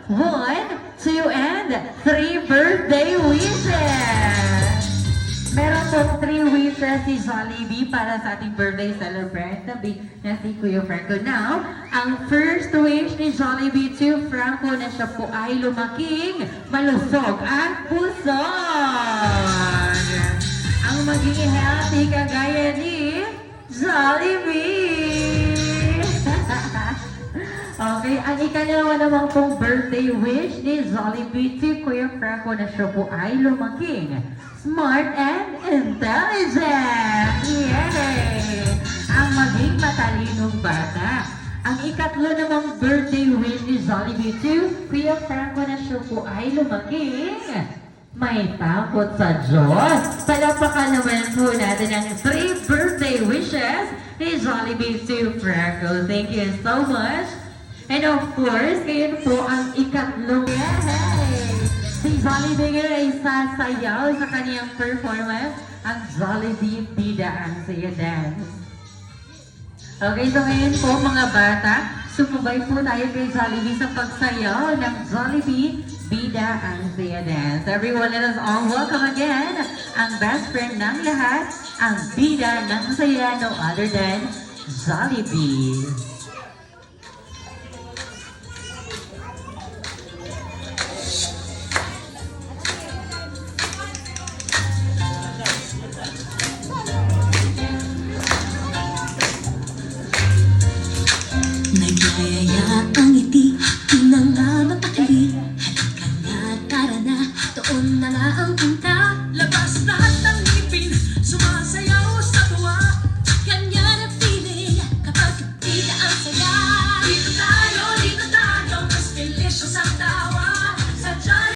1, 2, and 3 birthday wishes! Meron pong 3 wishes si Jollibee para sa ating birthday celebrant na si Kuya Franco. Now, ang first wish ni Jollibee to Franco na siya po ay lumaking malusog at pusog. Ang maging healthy kagaya ni Jollibee. Okay, ang ikalawa naman pong birthday wish ni Jollibee to Kuya Franco na siya po ay lumaking smart and intelligent! Yay! Ang maging matalinong bata. Ang ikatlo namang birthday wish ni Jollibee to Kuya Franco na siya po ay lumaking may takot sa Diyos. Palapakan naman po natin ang 3 birthday wishes ni Jollibee to Franco. Thank you so much. And of course, kayo po ang ikatlong si Jollibee ay sasayaw sa kaniyang performance, ang Jollibee Bida ang Saya Dance. Okay, so ngayon po mga bata, sumubay po tayo kay Jollibee sa pagsayaw ng Jollibee Bida ang Saya Dance. Everyone, let us all welcome again ang best friend ng lahat, ang Bida ng Saya, no other than Jollibee.